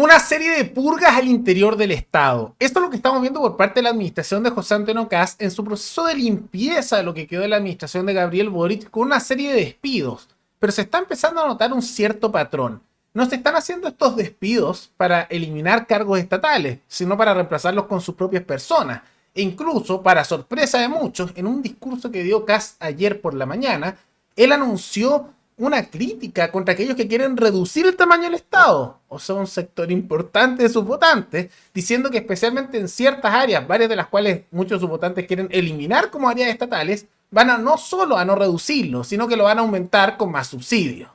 Una serie de purgas al interior del Estado. Esto es lo que estamos viendo por parte de la administración de José Antonio Kast en su proceso de limpieza de lo que quedó de la administración de Gabriel Boric con una serie de despidos. Pero se está empezando a notar un cierto patrón. No se están haciendo estos despidos para eliminar cargos estatales, sino para reemplazarlos con sus propias personas. E incluso, para sorpresa de muchos, en un discurso que dio Kast ayer por la mañana, él anunció una crítica contra aquellos que quieren reducir el tamaño del Estado, o sea, un sector importante de sus votantes, diciendo que especialmente en ciertas áreas, varias de las cuales muchos de sus votantes quieren eliminar como áreas estatales, van a no solo a no reducirlo, sino que lo van a aumentar con más subsidios.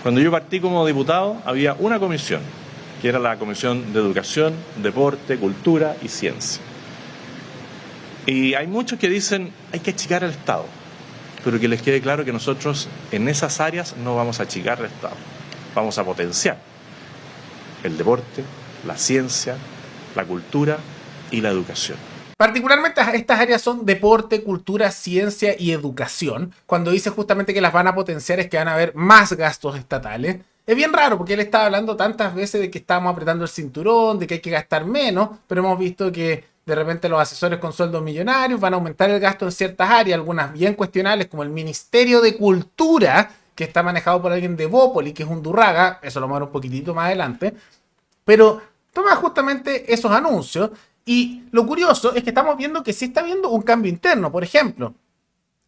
Cuando yo partí como diputado, había una comisión, que era la Comisión de Educación, Deporte, Cultura y Ciencia. Y hay muchos que dicen, hay que achicar el Estado, pero que les quede claro que nosotros en esas áreas no vamos a achicar el Estado, vamos a potenciar el deporte, la ciencia, la cultura y la educación. Particularmente estas áreas son deporte, cultura, ciencia y educación. Cuando dice justamente que las van a potenciar es que van a haber más gastos estatales. Es bien raro porque él está hablando tantas veces de que estamos apretando el cinturón, de que hay que gastar menos, pero hemos visto que de repente los asesores con sueldos millonarios van a aumentar el gasto en ciertas áreas, algunas bien cuestionables como el Ministerio de Cultura, que está manejado por alguien de Bópoli, que es un Durraga, eso lo vamos a ver un poquitito más adelante, pero toma justamente esos anuncios y lo curioso es que estamos viendo que sí está habiendo un cambio interno. Por ejemplo,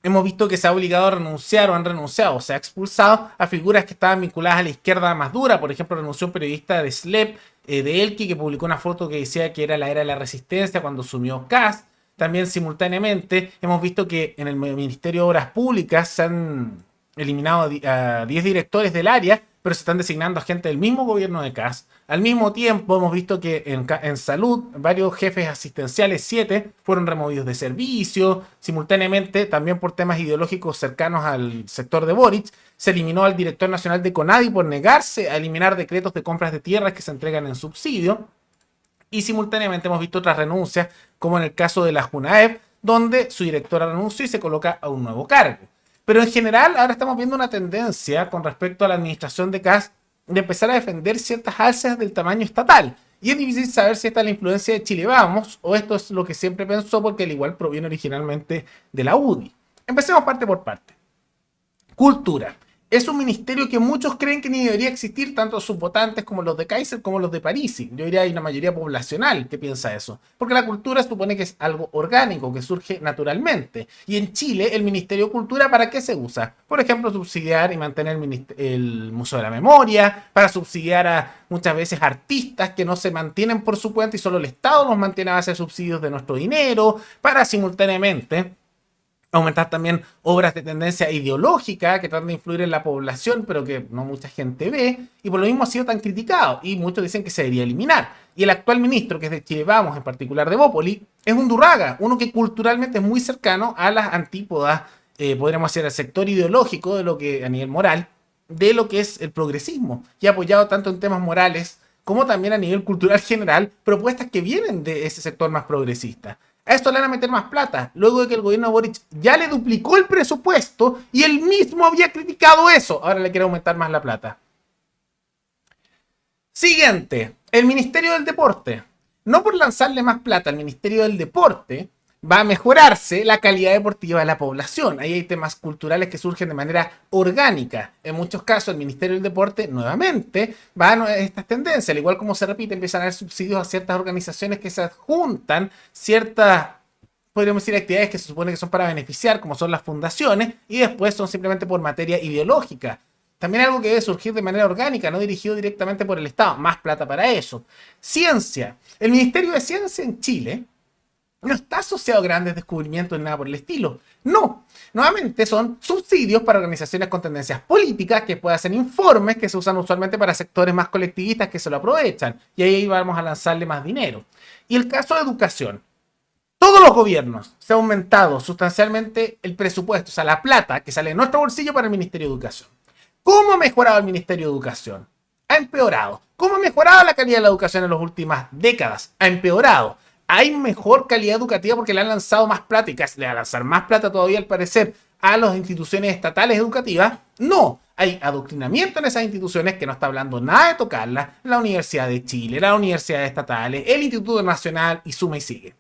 hemos visto que se ha obligado a renunciar o han renunciado o se ha expulsado a figuras que estaban vinculadas a la izquierda más dura. Por ejemplo, renunció un periodista de SLEP, de Elqui, que publicó una foto que decía que era la era de la resistencia cuando asumió Kast. También simultáneamente hemos visto que en el Ministerio de Obras Públicas se han eliminado a 10 directores del área, pero se están designando a gente del mismo gobierno de Kast. Al mismo tiempo hemos visto que en salud varios jefes asistenciales, 7, fueron removidos de servicio. Simultáneamente, también por temas ideológicos cercanos al sector de Boric, se eliminó al director nacional de CONADI por negarse a eliminar decretos de compras de tierras que se entregan en subsidio. Y simultáneamente hemos visto otras renuncias, como en el caso de la JUNAEP, donde su directora renunció y se coloca a un nuevo cargo. Pero en general ahora estamos viendo una tendencia con respecto a la administración de Kast de empezar a defender ciertas alzas del tamaño estatal. Y es difícil saber si esta es la influencia de Chile Vamos o esto es lo que siempre pensó porque al igual proviene originalmente de la UDI. Empecemos parte por parte. Cultura. Es un ministerio que muchos creen que ni debería existir, tanto sus votantes como los de Kaiser como los de Parisi. Yo diría que hay una mayoría poblacional que piensa eso. Porque la cultura supone que es algo orgánico, que surge naturalmente. Y en Chile, el Ministerio de Cultura, ¿para qué se usa? Por ejemplo, subsidiar y mantener el Museo de la Memoria, para subsidiar a muchas veces artistas que no se mantienen por su cuenta y solo el Estado los mantiene a base de subsidios de nuestro dinero, para simultáneamente aumentar también obras de tendencia ideológica que tratan de influir en la población, pero que no mucha gente ve, y por lo mismo ha sido tan criticado, y muchos dicen que se debería eliminar. Y el actual ministro, que es de Chile Vamos, en particular de Bópoli, es un Durraga, uno que culturalmente es muy cercano a las antípodas, podríamos decir, al sector ideológico de lo que, a nivel moral, de lo que es el progresismo, y ha apoyado tanto en temas morales como también a nivel cultural general, propuestas que vienen de ese sector más progresista. A esto le van a meter más plata, luego de que el gobierno de Boric ya le duplicó el presupuesto y él mismo había criticado eso. Ahora le quiere aumentar más la plata. Siguiente, el Ministerio del Deporte. No por lanzarle más plata al Ministerio del Deporte va a mejorarse la calidad deportiva de la población. Ahí hay temas culturales que surgen de manera orgánica. En muchos casos el Ministerio del Deporte nuevamente va a estas tendencias, al igual como se repite, empiezan a haber subsidios a ciertas organizaciones que se adjuntan ciertas, podríamos decir, actividades que se supone que son para beneficiar, como son las fundaciones, y después son simplemente por materia ideológica. También algo que debe surgir de manera orgánica, no dirigido directamente por el Estado. Más plata para eso. Ciencia. El Ministerio de Ciencia en Chile no está asociado a grandes descubrimientos ni nada por el estilo. No. Nuevamente son subsidios para organizaciones con tendencias políticas que pueden hacer informes que se usan usualmente para sectores más colectivistas que se lo aprovechan. Y ahí vamos a lanzarle más dinero. Y el caso de educación. Todos los gobiernos se ha aumentado sustancialmente el presupuesto, o sea, la plata que sale de nuestro bolsillo para el Ministerio de Educación. ¿Cómo ha mejorado el Ministerio de Educación? Ha empeorado. ¿Cómo ha mejorado la calidad de la educación en las últimas décadas? Ha empeorado. Hay mejor calidad educativa porque le han lanzado más plata y casi le van a lanzar más plata todavía al parecer a las instituciones estatales educativas. No, hay adoctrinamiento en esas instituciones que no está hablando nada de tocarlas. La Universidad de Chile, las universidades estatales, el Instituto Nacional y suma y sigue.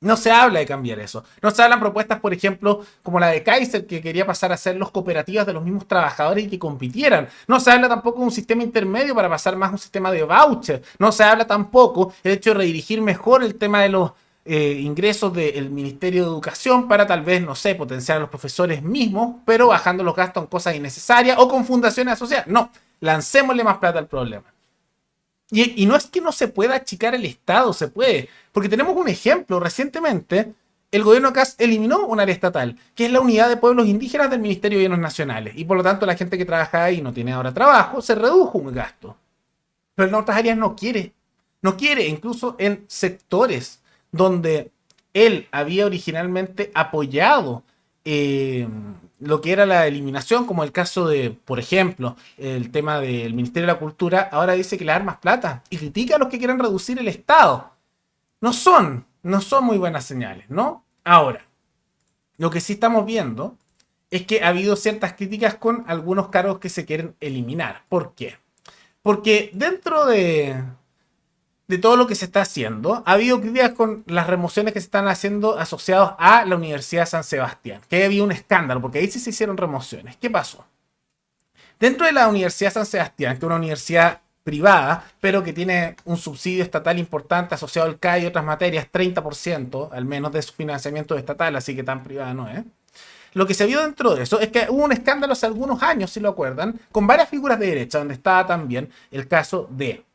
No se habla de cambiar eso. No se hablan propuestas, por ejemplo, como la de Kaiser, que quería pasar a ser los cooperativas de los mismos trabajadores y que compitieran. No se habla tampoco de un sistema intermedio para pasar más a un sistema de voucher. No se habla tampoco el hecho de redirigir mejor el tema de los ingresos del Ministerio de Educación para tal vez, no sé, potenciar a los profesores mismos, pero bajando los gastos en cosas innecesarias o con fundaciones asociadas. No, lancémosle más plata al problema. Y no es que no se pueda achicar el Estado, se puede. Porque tenemos un ejemplo. Recientemente, el gobierno Kast eliminó un área estatal, que es la Unidad de Pueblos Indígenas del Ministerio de Bienes Nacionales. Y por lo tanto, la gente que trabaja ahí no tiene ahora trabajo, se redujo un gasto. Pero en otras áreas no quiere. No quiere, incluso en sectores donde él había originalmente apoyado lo que era la eliminación, como el caso de, por ejemplo, el tema del Ministerio de la Cultura, ahora dice que le da más plata y critica a los que quieren reducir el Estado. No son muy buenas señales, ¿no? Ahora, lo que sí estamos viendo es que ha habido ciertas críticas con algunos cargos que se quieren eliminar. ¿Por qué? Porque dentro de todo lo que se está haciendo, ha habido críticas con las remociones que se están haciendo asociados a la Universidad de San Sebastián, que había un escándalo, porque ahí sí se hicieron remociones. ¿Qué pasó? Dentro de la Universidad de San Sebastián, que es una universidad privada, pero que tiene un subsidio estatal importante asociado al CAE y otras materias, 30% al menos de su financiamiento estatal, así que tan privada no es. Lo que se vio dentro de eso es que hubo un escándalo hace algunos años, si lo acuerdan, con varias figuras de derecha, donde estaba también el caso de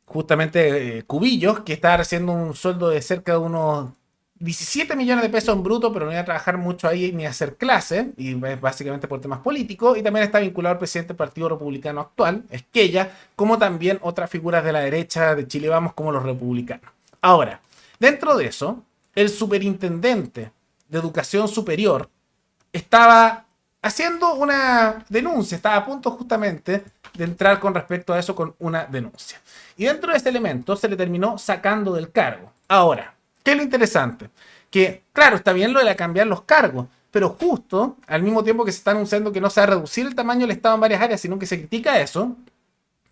justamente Cubillos, que estaba recibiendo un sueldo de cerca de unos 17 millones de pesos en bruto, pero no iba a trabajar mucho ahí ni a hacer clase, y básicamente por temas políticos, y también está vinculado al presidente del Partido Republicano actual, Esquella, como también otras figuras de la derecha de Chile Vamos, como los republicanos. Ahora, dentro de eso, el superintendente de Educación Superior estaba haciendo una denuncia, estaba a punto justamente de entrar con respecto a eso con una denuncia. Y dentro de ese elemento se le terminó sacando del cargo. Ahora, ¿qué es lo interesante? Que, claro, está bien lo de cambiar los cargos, pero justo al mismo tiempo que se está anunciando que no se va a reducir el tamaño del Estado en varias áreas, sino que se critica eso,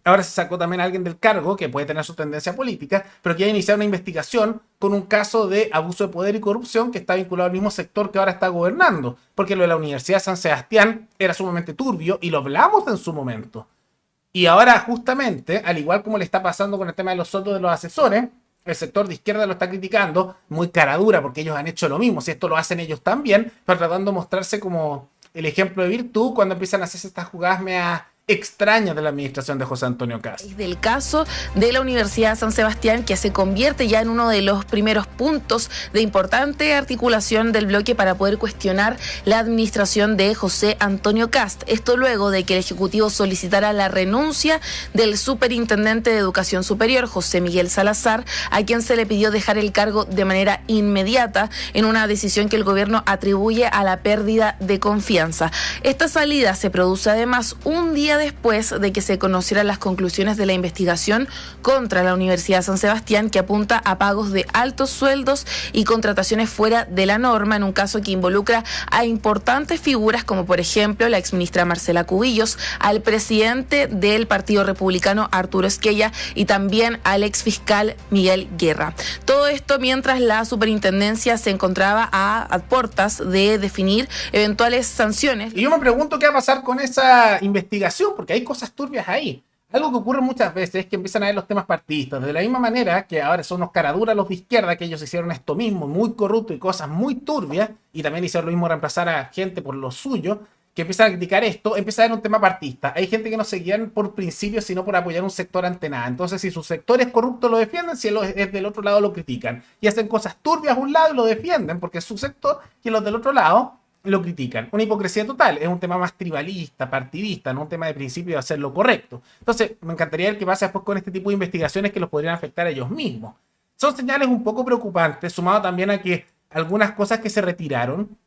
ahora se sacó también a alguien del cargo, que puede tener su tendencia política, pero que ha iniciado una investigación con un caso de abuso de poder y corrupción que está vinculado al mismo sector que ahora está gobernando. Porque lo de la Universidad de San Sebastián era sumamente turbio y lo hablamos en su momento. Y ahora justamente, al igual como le está pasando con el tema de los sueldos de los asesores, el sector de izquierda lo está criticando muy cara dura porque ellos han hecho lo mismo. Si esto lo hacen ellos también, pero tratando de mostrarse como el ejemplo de virtud cuando empiezan a hacerse estas jugadas mea extrañas de la administración de José Antonio Kast. Del caso de la Universidad de San Sebastián, que se convierte ya en uno de los primeros puntos de importante articulación del bloque para poder cuestionar la administración de José Antonio Kast. Esto luego de que el Ejecutivo solicitara la renuncia del superintendente de Educación Superior, José Miguel Salazar, a quien se le pidió dejar el cargo de manera inmediata en una decisión que el gobierno atribuye a la pérdida de confianza. Esta salida se produce además un día después de que se conocieran las conclusiones de la investigación contra la Universidad de San Sebastián, que apunta a pagos de altos sueldos y contrataciones fuera de la norma, en un caso que involucra a importantes figuras como por ejemplo la exministra Marcela Cubillos, al presidente del Partido Republicano Arturo Esquella y también al exfiscal Miguel Guerra. Todo esto mientras la superintendencia se encontraba a puertas de definir eventuales sanciones. Y yo me pregunto qué va a pasar con esa investigación, porque hay cosas turbias ahí. Algo que ocurre muchas veces es que empiezan a ver los temas partidistas. De la misma manera que ahora son unos caraduras los de izquierda, que ellos hicieron esto mismo, muy corrupto y cosas muy turbias, y también hicieron lo mismo reemplazar a gente por lo suyo, que empiezan a criticar esto, empieza a haber un tema partista. Hay gente que no se guían por principios, sino por apoyar un sector ante nada. Entonces, si su sector es corrupto, lo defienden, si es del otro lado, lo critican. Y hacen cosas turbias a un lado y lo defienden, porque es su sector, y los del otro lado lo critican. Una hipocresía total. Es un tema más tribalista, partidista, no un tema de principio de hacer lo correcto. Entonces, me encantaría ver qué pasa después con este tipo de investigaciones que los podrían afectar a ellos mismos. Son señales un poco preocupantes, sumado también a que algunas cosas que se retiraron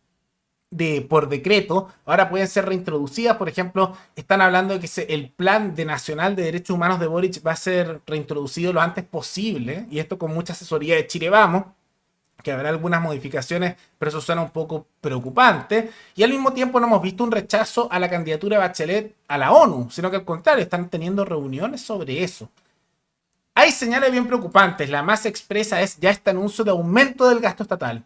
por decreto ahora pueden ser reintroducidas. Por ejemplo, están hablando de que el plan nacional de derechos humanos de Boric va a ser reintroducido lo antes posible, y esto con mucha asesoría de Chile Vamos. que habrá algunas modificaciones, pero eso suena un poco preocupante. Y al mismo tiempo no hemos visto un rechazo a la candidatura de Bachelet a la ONU, sino que al contrario, están teniendo reuniones sobre eso. Hay señales bien preocupantes. La más expresa es ya este anuncio de aumento del gasto estatal.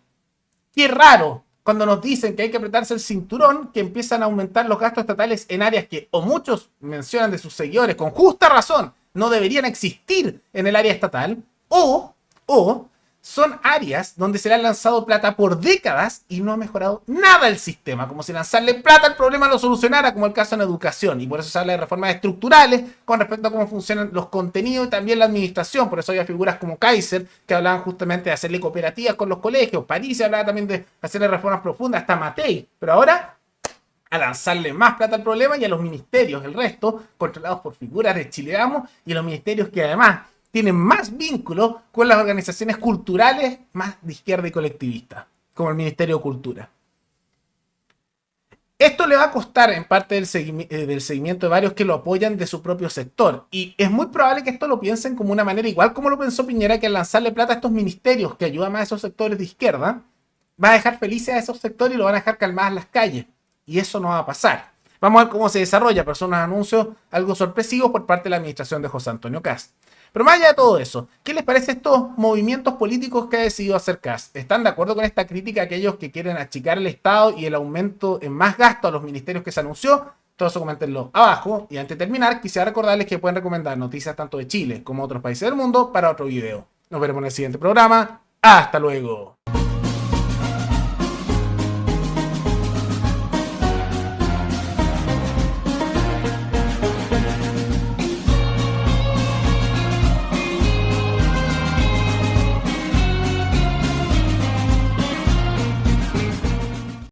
Qué raro cuando nos dicen que hay que apretarse el cinturón, que empiezan a aumentar los gastos estatales en áreas que, o muchos mencionan de sus seguidores, con justa razón, no deberían existir en el área estatal, o son áreas donde se le ha lanzado plata por décadas y no ha mejorado nada el sistema, como si lanzarle plata al problema lo solucionara, como el caso en educación, y por eso se habla de reformas estructurales con respecto a cómo funcionan los contenidos y también la administración. Por eso había figuras como Kaiser que hablaban justamente de hacerle cooperativas con los colegios, París hablaba también de hacerle reformas profundas, hasta Matei, pero ahora a lanzarle más plata al problema y a los ministerios, el resto controlados por figuras de Chile Vamos, y los ministerios que además tienen más vínculo con las organizaciones culturales más de izquierda y colectivista, como el Ministerio de Cultura. Esto le va a costar en parte del seguimiento de varios que lo apoyan de su propio sector. Y es muy probable que esto lo piensen como una manera, igual como lo pensó Piñera, que al lanzarle plata a estos ministerios que ayudan más a esos sectores de izquierda, va a dejar felices a esos sectores y lo van a dejar calmadas las calles. Y eso no va a pasar. Vamos a ver cómo se desarrolla, pero son unos anuncios algo sorpresivos por parte de la administración de José Antonio Kast. Pero más allá de todo eso, ¿qué les parece estos movimientos políticos que ha decidido hacer Kast? ¿Están de acuerdo con esta crítica a aquellos que quieren achicar el Estado y el aumento en más gasto a los ministerios que se anunció? Todo eso coméntenlo abajo. Y antes de terminar, quisiera recordarles que pueden recomendar noticias tanto de Chile como de otros países del mundo para otro video. Nos veremos en el siguiente programa. ¡Hasta luego!